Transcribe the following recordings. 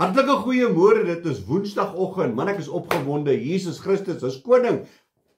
Hartlike goeiemôre, dit is Woensdagoggend. Man, ek is opgewonde. Jesus Christus is koning.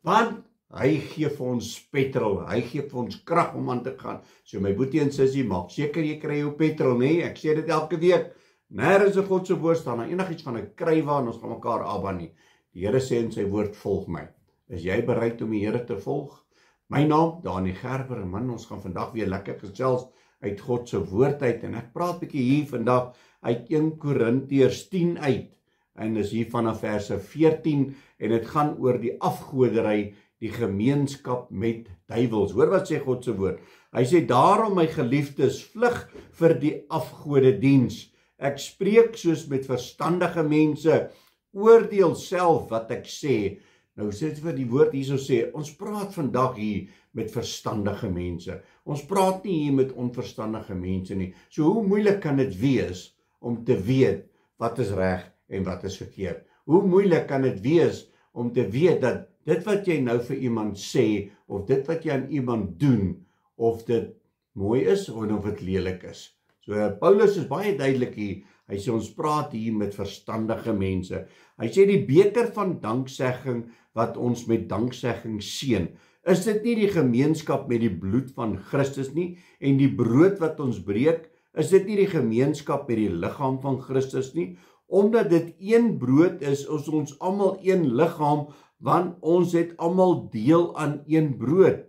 Want hy gee vir ons petrol. Hy gee vir ons krag om aan te gaan. So my boetie en sussie, maak seker jy kry jou petrol, nee. Ek sê dit elke week. Nêrens in God se woord staan daar enigiets van 'n krywa en ons gaan mekaar abba nie. Die Here sê in sy woord, volg my. Is jy bereid om die Here te volg? My naam, Danie Gerber, en man, ons gaan vandag weer lekker gesels uit God se woord uit. En ek praat 'n bietjie hier vandag uit 1 Korintiërs 10 uit. En is hier vanaf verse 14 en dit gaan oor die afgoderry, die gemeenskap met duiwels. Hoor wat sê God se woord. Hy sê, daarom my geliefdes, vlug vir die afgodediens. Ek spreek soos met verstandige mense, oordeel self wat ek sê. Nou sê dit vir die woord hierso sê, ons praat vandag hier met verstandige mense. Ons praat nie hier met onverstandige mense nie. So hoe moeilik kan dit wees om te weet wat is reg en wat is verkeerd? Hoe moeilik kan dit wees om te weet dat dit wat jy nou vir iemand sê, of dit wat jy aan iemand doen, of dit mooi is, of dit lelik is? So Paulus is baie duidelik hier. Hy sê ons praat hier met verstandige mense. Hy sê die beker van danksegging wat ons met danksegging seën. Is dit nie die gemeenskap met die bloed van Christus nie? En die brood wat ons breek, is dit nie die gemeenskap met die liggaam van Christus nie? Omdat dit een brood is ons almal een liggaam, want ons het almal deel aan een brood.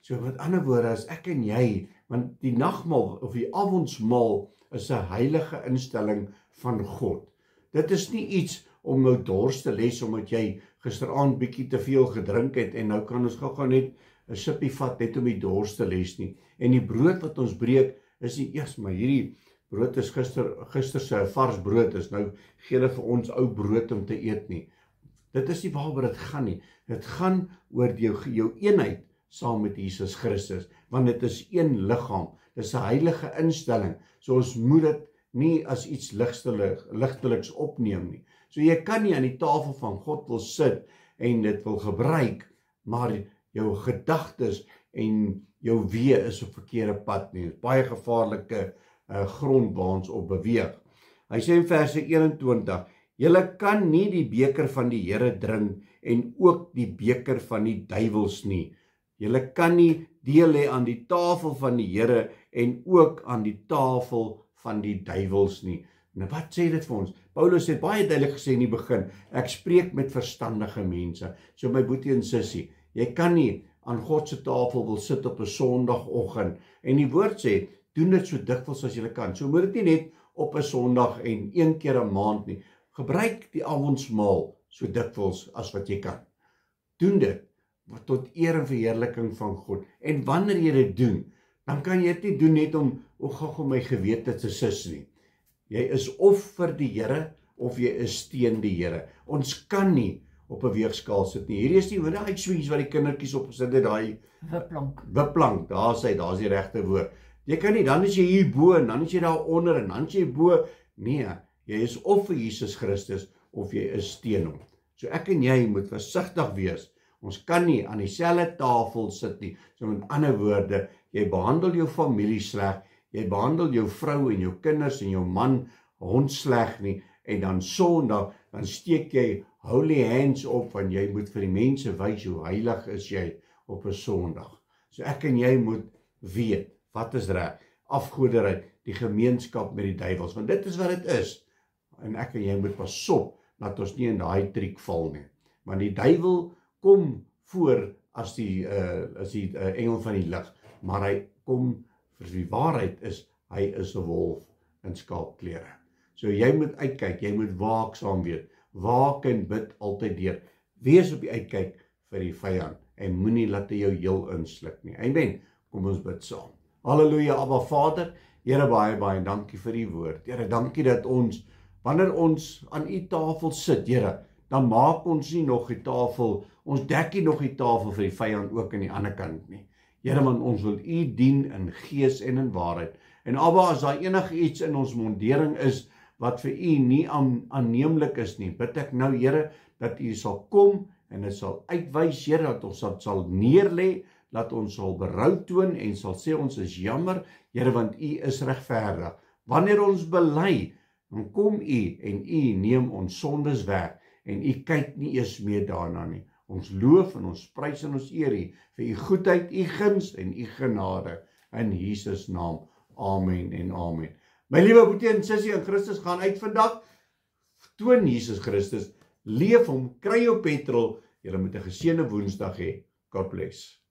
So met ander woorde, as ek en jy, want die nagmaal of die avondsmaal is 'n heilige instelling van God. Dit is nie iets om nou dors te les omdat jy gisteraand bietjie te veel gedrink het en nou kan ons gou net 'n sippie vat net om die dors te les nie. En die brood wat ons breek is nie eers maar hierdie brood is gister se vars brood is nou gee hulle vir ons ou brood om te eet nie. Dit is nie waaroor dit gaan nie. Dit gaan oor jou eenheid saam met Jesus Christus, want dit is een liggaam. Dit is 'n heilige instelling. So ons moet dit nie as iets ligteliks opneem nie. So jy kan nie aan die tafel van God wil sit en dit wil gebruik, maar jou gedagtes en jou wee is op verkeerde pad nie. Dit is baie gevaarlike grond waar ons op beweeg. Hy sê in verse 21, julle kan nie die beker van die Here drink en ook die beker van die duiwels nie. Julle kan nie deel hê aan die tafel van die Here en ook aan die tafel van die duiwels nie. Nou wat sê dit vir ons? Paulus het baie duidelik gesê in die begin, ek spreek met verstandige mense. So my boetie en sussie, jy kan nie aan God se tafel wil sit op 'n Sondagoggend. En die woord sê, doen dit so dikwels as jy kan. So moet dit nie net op 'n Sondag en een keer 'n maand nie. Gebruik die avondsmaal so dikwels as wat jy kan. Doen dit tot eer en verheerliking van God. En wanneer jy dit doen, dan kan jy dit nie doen net om gou my gewete te sis nie. Jy is of vir die Here, of jy is teen die Here. Ons kan nie op 'n weegskaal sit nie. Hierdie is die uitswings wat die kindertjies op sit, daai wipplank, daar's die regte woord. Jy kan nie, dan is jy hier bo, en dan is jy daar onder, en dan is jy bo. Nee, jy is of vir Jesus Christus, of jy is teen hom. So ek en jy moet versigtig wees. Ons kan nie aan dieselfde tafel sit nie. So met ander woorde, jy behandel jou familie sleg, jy behandel jou vrou en jou kinders en jou man hond sleg nie, en dan Sondag, dan steek jy holy hands op, want jy moet vir die mense wys hoe heilig is jy op 'n Sondag. So ek en jy moet weet, wat is reg? Afgoderry, die gemeenskap met die duiwels, want dit is wat dit is. En ek en jy moet pas op, dat ons nie in daai triek val nie. Want die duiwel kom voor as die engel van die lig, maar hy kom vir die waarheid is, hy is 'n wolf in skaapklere. So jy moet uitkyk, jy moet waaksaam wees, waak en bid altyd deur. Wees op die uitkyk vir die vyand en moenie laat hy jou heel insluk nie. Amen. Kom ons bid saam. Halleluja, Abba Vader. Here, baie dankie vir die woord. Here, dankie dat ons, wanneer ons aan u tafel sit, Here, dan maak ons nie nog die tafel, ons dek nie nog die tafel vir die vyand ook aan die ander kant nie. Here, want ons wil u dien in gees en in waarheid. En Abba, as daar enige iets in ons mondering is wat vir u nie aanneemlik is nie, bid ek nou, Here, dat u sal kom en dit sal uitwys, Here, dat ons sal neerlê, dat ons sal berou toon en sal sê ons is jammer, Here, want u is regverdig. Wanneer ons bely, dan kom u en u neem ons sondes weg en u kyk nie eers meer daarna nie. Ons loof en ons prys en ons eer u vir u goedheid, u guns en u genade in Jesus naam. Amen en amen. My liewe boetie en sussie in Christus, gaan uit vandag, toon Jesus Christus, leef hom, kry jou petrol, julle moet 'n geseënde Woensdag hê. God bless.